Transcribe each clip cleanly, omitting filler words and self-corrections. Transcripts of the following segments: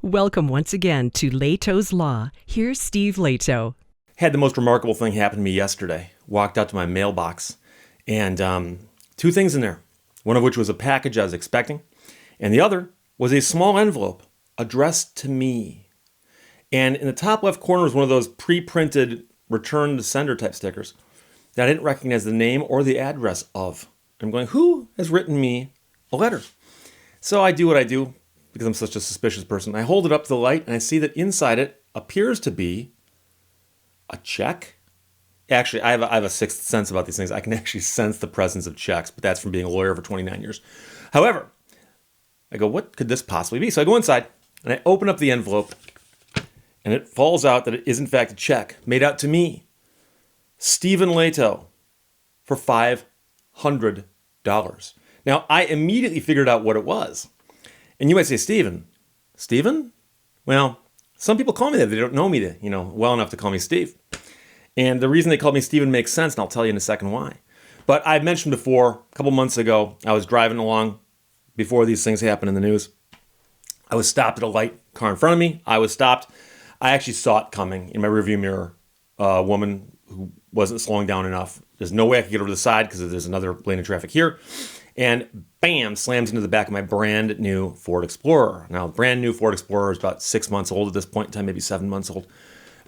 Welcome once again to Lehto's Law. Here's Steve Lehto. Had the most remarkable thing happen to me yesterday. Walked out to my mailbox and two things in there. One of which was a package I was expecting, and the other was a small envelope addressed to me. And in the top left corner was one of those pre-printed return to sender type stickers that I didn't recognize the name or the address of. I'm going, who has written me a letter? So I do what I do because I'm such a suspicious person. I hold it up to the light and I see that inside it appears to be a check. Actually, I have a sixth sense about these things. I can actually sense the presence of checks, but that's from being a lawyer for 29 years. However, I go, what could this possibly be? So I go inside and I open up the envelope and it falls out that it is in fact a check made out to me, Stephen Lehto, for $500. Now, I immediately figured out what it was. And you might say, Stephen? Well, some people call me that. They don't know me well enough to call me Steve. And the reason they called me Stephen makes sense, and I'll tell you in a second why. But I've mentioned before, a couple months ago, I was driving along before these things happened in the news. I was stopped at a light, car in front of me. I was stopped. I actually saw it coming in my rearview mirror. A woman who wasn't slowing down enough. There's no way I could get over to the side because there's another lane of traffic here. And bam, slams into the back of my brand new Ford Explorer. Now, the brand new Ford Explorer is about 6 months old at this point in time, maybe 7 months old.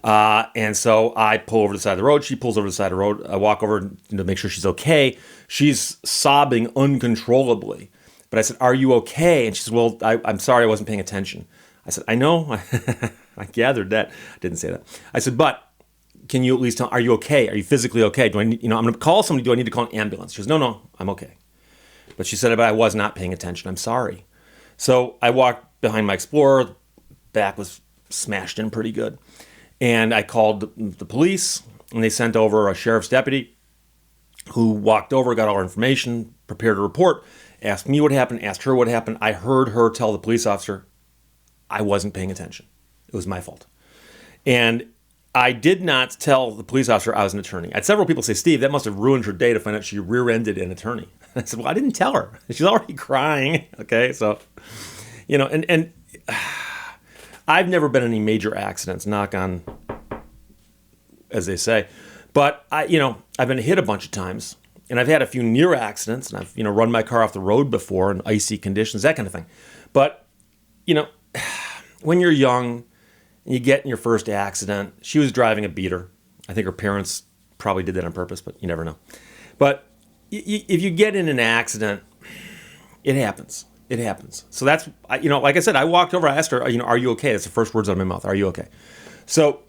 And so I pull over to the side of the road. She pulls over to the side of the road. I walk over to make sure she's okay. She's sobbing uncontrollably. But I said, are you okay? And she said, well, I'm sorry, I wasn't paying attention. I said, I know. I gathered that. I didn't say that. I said, but can you at least tell, are you okay? Are you physically okay? Do I need, I'm going to call somebody. Do I need to call an ambulance? She goes, no, I'm okay. But she said, but I was not paying attention. I'm sorry. So I walked behind my Explorer. Back was smashed in pretty good. And I called the police, and they sent over a sheriff's deputy who walked over, got all our information, prepared a report, asked me what happened, asked her what happened. I heard her tell the police officer, I wasn't paying attention. It was my fault. And I did not tell the police officer I was an attorney. I had several people say, Steve, that must have ruined her day to find out she rear-ended an attorney. I said, well, I didn't tell her. She's already crying. Okay, so, and I've never been in any major accidents, knock on, as they say. But I've been hit a bunch of times, and I've had a few near accidents, and I've, run my car off the road before in icy conditions, that kind of thing. But, when you're young and you get in your first accident, she was driving a beater. I think her parents probably did that on purpose, but you never know. But if you get in an accident, it happens. It happens. So that's, like I said, I walked over, I asked her, are you okay? That's the first words out of my mouth. Are you okay? So,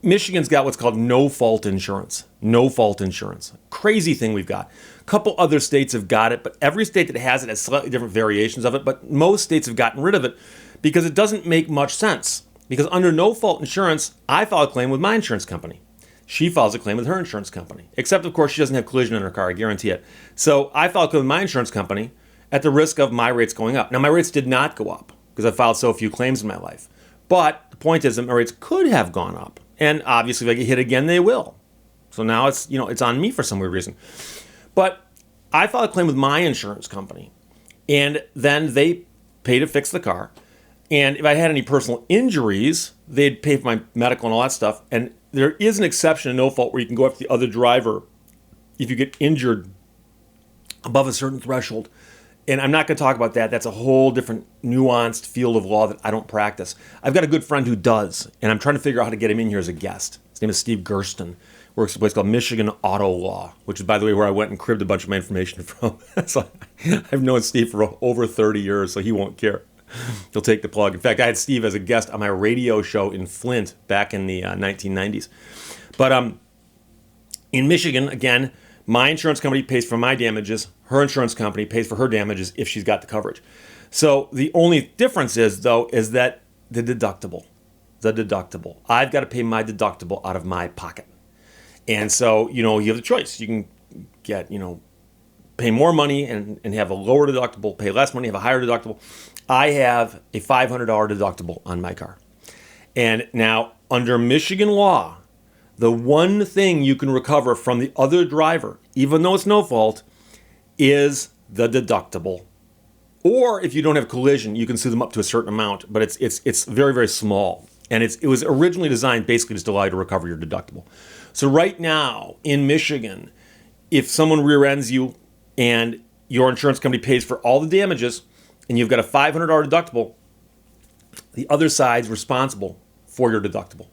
Michigan's got what's called no-fault insurance. No-fault insurance. Crazy thing we've got. A couple other states have got it, but every state that has it has slightly different variations of it, but most states have gotten rid of it because it doesn't make much sense. Because under no-fault insurance, I file a claim with my insurance company. She files a claim with her insurance company. Except, of course, she doesn't have collision in her car, I guarantee it. So I file a claim with my insurance company at the risk of my rates going up. Now, my rates did not go up because I filed so few claims in my life. But the point is that my rates could have gone up. And obviously, if I get hit again, they will. So now it's, it's on me for some weird reason. But I filed a claim with my insurance company. And then they pay to fix the car. And if I had any personal injuries, they'd pay for my medical and all that stuff. And there is an exception to no fault where you can go after the other driver if you get injured above a certain threshold. And I'm not going to talk about that. That's a whole different nuanced field of law that I don't practice. I've got a good friend who does, and I'm trying to figure out how to get him in here as a guest. His name is Steve Gersten. Works at a place called Michigan Auto Law, which is, by the way, where I went and cribbed a bunch of my information from. So I've known Steve for over 30 years, so he won't care. He'll take the plug. In fact, I had Steve as a guest on my radio show in Flint back in the 1990s. But in Michigan, again, my insurance company pays for my damages. Her insurance company pays for her damages if she's got the coverage. So the only difference is, though, is that the deductible. I've got to pay my deductible out of my pocket. And so, you have the choice. You can get, pay more money and have a lower deductible, pay less money, have a higher deductible. I have a $500 deductible on my car. And now, under Michigan law, the one thing you can recover from the other driver, even though it's no fault, is the deductible Or if you don't have collision, you can sue them up to a certain amount, but it's very, very small. And it was originally designed basically just to allow you to recover your deductible. So right now in Michigan, if someone rear ends you and your insurance company pays for all the damages and you've got a $500 deductible, the other side's responsible for your deductible.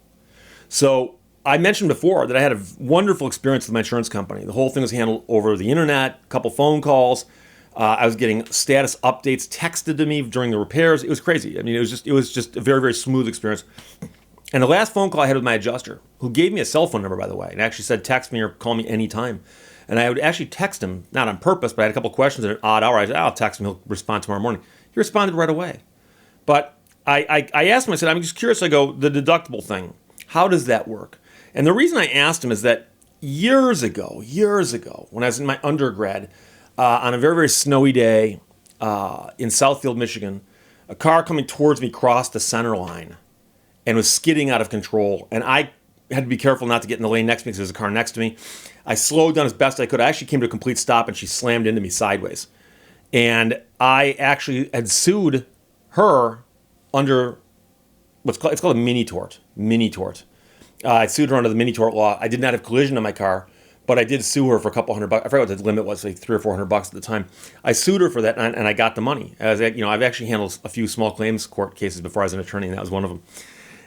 So I mentioned before that I had a wonderful experience with my insurance company. The whole thing was handled over the internet, a couple phone calls. I was getting status updates texted to me during the repairs. It was crazy. I mean, it was just a very, very smooth experience. And the last phone call I had with my adjuster, who gave me a cell phone number, by the way, and actually said, text me or call me anytime. And I would actually text him, not on purpose, but I had a couple questions at an odd hour. I said, I'll text him. He'll respond tomorrow morning. He responded right away. But I asked him, I said, I'm just curious. I go, the deductible thing, how does that work? And the reason I asked him is that years ago, when I was in my undergrad, on a very, very snowy day in Southfield, Michigan, a car coming towards me crossed the center line and was skidding out of control. And I had to be careful not to get in the lane next to me because there's a car next to me. I slowed down as best I could. I actually came to a complete stop and she slammed into me sideways. And I actually had sued her under it's called a mini tort. I sued her under the mini tort law. I did not have collision on my car, but I did sue her for a couple $100. I forgot what the limit was, like $300 or $400 at the time. I sued her for that, and I got the money. I've actually handled a few small claims court cases before I was an attorney, and that was one of them.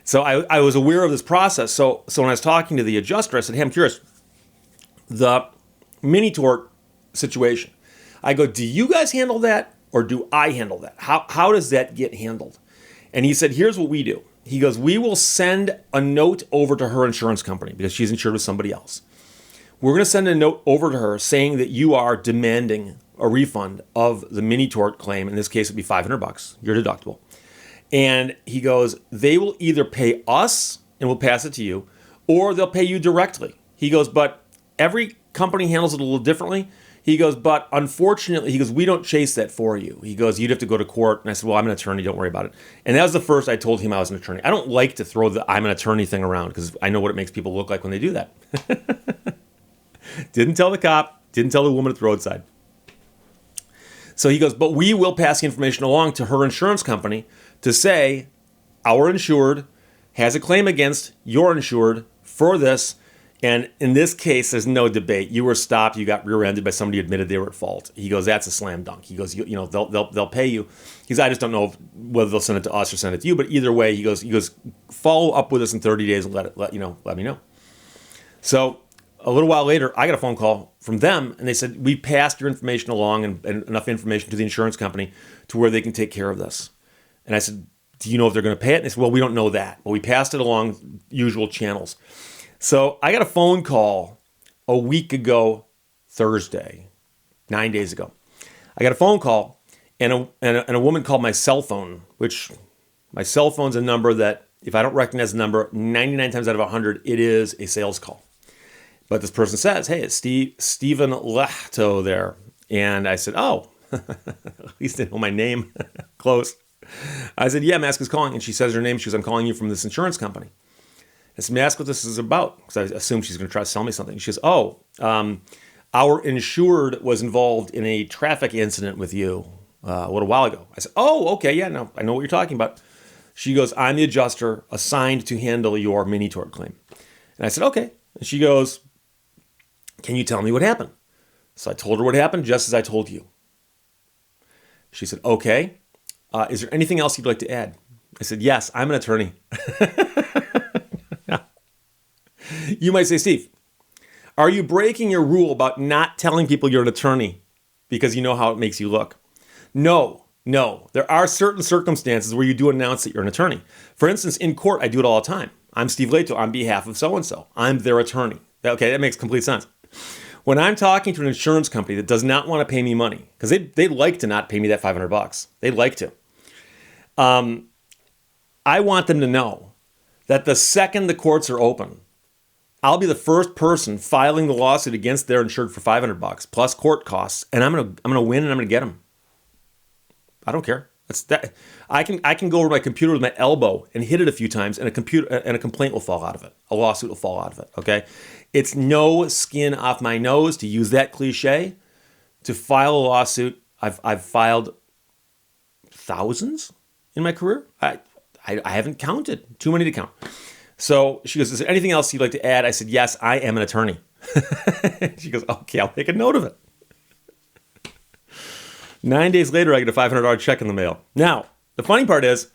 So I was aware of this process. So when I was talking to the adjuster, I said, hey, I'm curious, the mini tort situation. I go, do you guys handle that, or do I handle that? How does that get handled? And he said, here's what we do. He goes, we will send a note over to her insurance company because she's insured with somebody else. We're going to send a note over to her saying that you are demanding a refund of the mini tort claim. In this case, it'd be $500, your deductible. And he goes, they will either pay us and we'll pass it to you, or they'll pay you directly. He goes, but every company handles it a little differently. He goes, but unfortunately, he goes, we don't chase that for you. He goes, you'd have to go to court. And I said, well, I'm an attorney. Don't worry about it. And that was the first I told him I was an attorney. I don't like to throw the I'm an attorney thing around because I know what it makes people look like when they do that. Didn't tell the cop, didn't tell the woman at the roadside. So he goes, but we will pass the information along to her insurance company to say, our insured has a claim against your insured for this. And in this case, there's no debate. You were stopped. You got rear-ended by somebody who admitted they were at fault. He goes, that's a slam dunk. He goes, they'll pay you. He goes, I just don't know whether they'll send it to us or send it to you. But either way, he goes, follow up with us in 30 days and let me know. So a little while later, I got a phone call from them, and they said, we passed your information along and enough information to the insurance company to where they can take care of this. And I said, do you know if they're going to pay it? And they said, well, we don't know that. But we passed it along usual channels. So I got a phone call a week ago, Thursday, 9 days ago. I got a phone call, and a woman called my cell phone, which my cell phone's a number that if I don't recognize the number, 99 times out of 100, it is a sales call. But this person says, hey, it's Stephen Lehto there. And I said, oh, at least they know my name. Close. I said, yeah, Mask is calling. And she says her name. She goes, I'm calling you from this insurance company. I said, may I ask what this is about? Because I assume she's going to try to sell me something. She goes, our insured was involved in a traffic incident with you a little while ago. I said, oh, okay, yeah, no, I know what you're talking about. She goes, I'm the adjuster assigned to handle your mini tort claim. And I said, okay. And she goes, can you tell me what happened? So I told her what happened just as I told you. She said, okay. Is there anything else you'd like to add? I said, yes, I'm an attorney. You might say, Steve, are you breaking your rule about not telling people you're an attorney because you know how it makes you look? No. There are certain circumstances where you do announce that you're an attorney. For instance, in court, I do it all the time. I'm Steve Lehto on behalf of so-and-so. I'm their attorney. Okay, that makes complete sense. When I'm talking to an insurance company that does not want to pay me money, because they'd like to not pay me that $500. They'd like to. I want them to know that the second the courts are open, I'll be the first person filing the lawsuit against their insured for $500 plus court costs, and I'm gonna win and I'm gonna get them. I don't care. That's that. I can go over my computer with my elbow and hit it a few times, and a complaint will fall out of it. A lawsuit will fall out of it. Okay, it's no skin off my nose to use that cliche to file a lawsuit. I've filed thousands in my career. I haven't counted. Too many to count. So she goes, is there anything else you'd like to add? I said, yes, I am an attorney. She goes, okay, I'll make a note of it. 9 days later, I get a $500 check in the mail. Now, the funny part is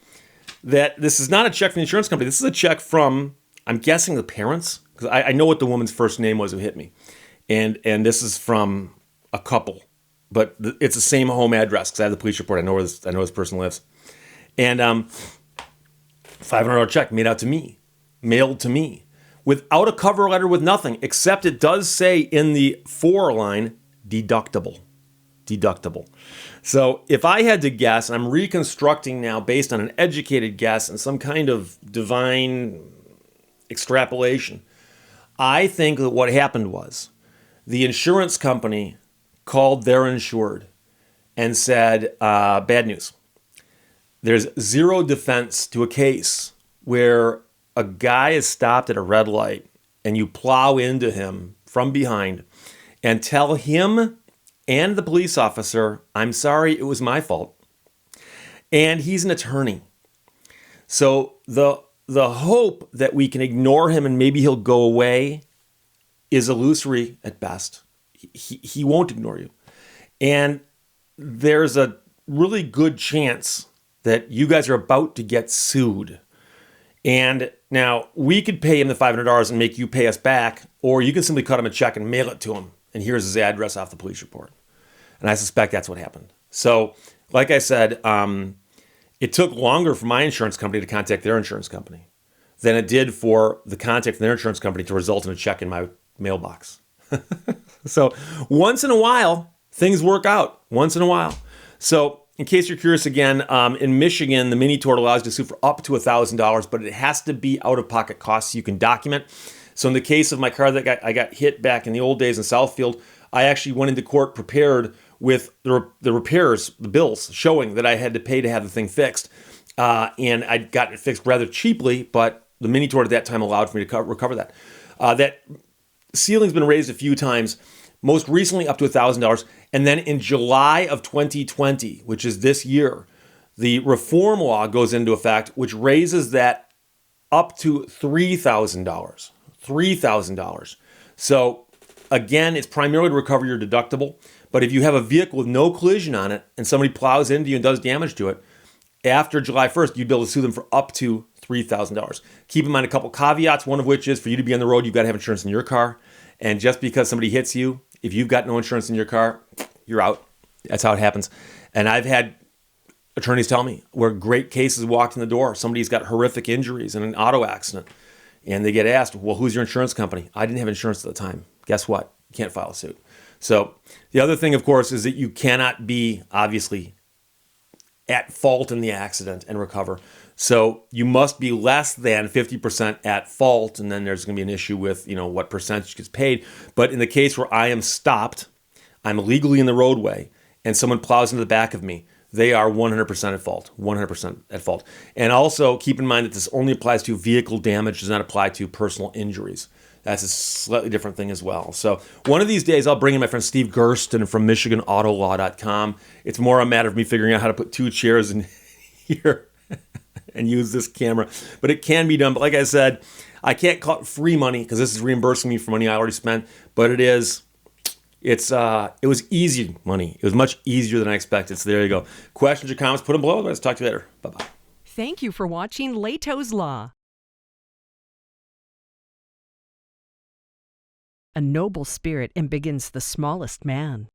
that this is not a check from the insurance company. This is a check from, I'm guessing, the parents, because I know what the woman's first name was who hit me. And this is from a couple, but it's the same home address because I have the police report. I know where this person lives. And $500 check mailed to me, without a cover letter, with nothing, except it does say in the for line, deductible. So if I had to guess, I'm reconstructing now based on an educated guess and some kind of divine extrapolation. I think that what happened was the insurance company called their insured and said, bad news. There's zero defense to a case where a guy is stopped at a red light and you plow into him from behind and tell him and the police officer, I'm sorry, it was my fault. And he's an attorney. So the hope that we can ignore him and maybe he'll go away is illusory at best. He won't ignore you. And there's a really good chance that you guys are about to get sued. And now we could pay him the $500 and make you pay us back, or you can simply cut him a check and mail it to him. And here's his address off the police report. And I suspect that's what happened. So, like I said, it took longer for my insurance company to contact their insurance company than it did for the contact from their insurance company to result in a check in my mailbox. So, once in a while, things work out. Once in a while. So, in case you're curious again, in Michigan, the mini tort allows you to sue for up to $1,000, but it has to be out-of-pocket costs you can document. So in the case of my car that I got hit back in the old days in Southfield, I actually went into court prepared with the repairs, the bills, showing that I had to pay to have the thing fixed. And I'd gotten it fixed rather cheaply, but the mini tort at that time allowed for me to recover that. That ceiling's been raised a few times, most recently up to $1,000. And then in July of 2020, which is this year, the reform law goes into effect, which raises that up to $3,000. $3,000. So again, it's primarily to recover your deductible. But if you have a vehicle with no collision on it and somebody plows into you and does damage to it, after July 1st, you'd be able to sue them for up to $3,000. Keep in mind a couple caveats, one of which is for you to be on the road, you've got to have insurance in your car. And just because somebody hits you, if you've got no insurance in your car, you're out. That's how it happens. And I've had attorneys tell me where great cases walked in the door. Somebody's got horrific injuries in an auto accident. And they get asked, well, who's your insurance company? I didn't have insurance at the time. Guess what? You can't file a suit. So the other thing, of course, is that you cannot be, obviously, at fault in the accident and recover. So you must be less than 50% at fault, and then there's going to be an issue with, what percentage gets paid. But in the case where I am stopped, I'm illegally in the roadway, and someone plows into the back of me, they are 100% at fault, 100% at fault. And also keep in mind that this only applies to vehicle damage, does not apply to personal injuries. That's a slightly different thing as well. So one of these days, I'll bring in my friend Steve Gersten from MichiganAutoLaw.com. It's more a matter of me figuring out how to put two chairs in here and use this camera. But it can be done. But like I said, I can't call it free money because this is reimbursing me for money I already spent. But it was easy money. It was much easier than I expected. So there you go. Questions or comments, put them below. Let's talk to you later. Bye-bye. Thank you for watching Lehto's Law. A noble spirit embiggens the smallest man.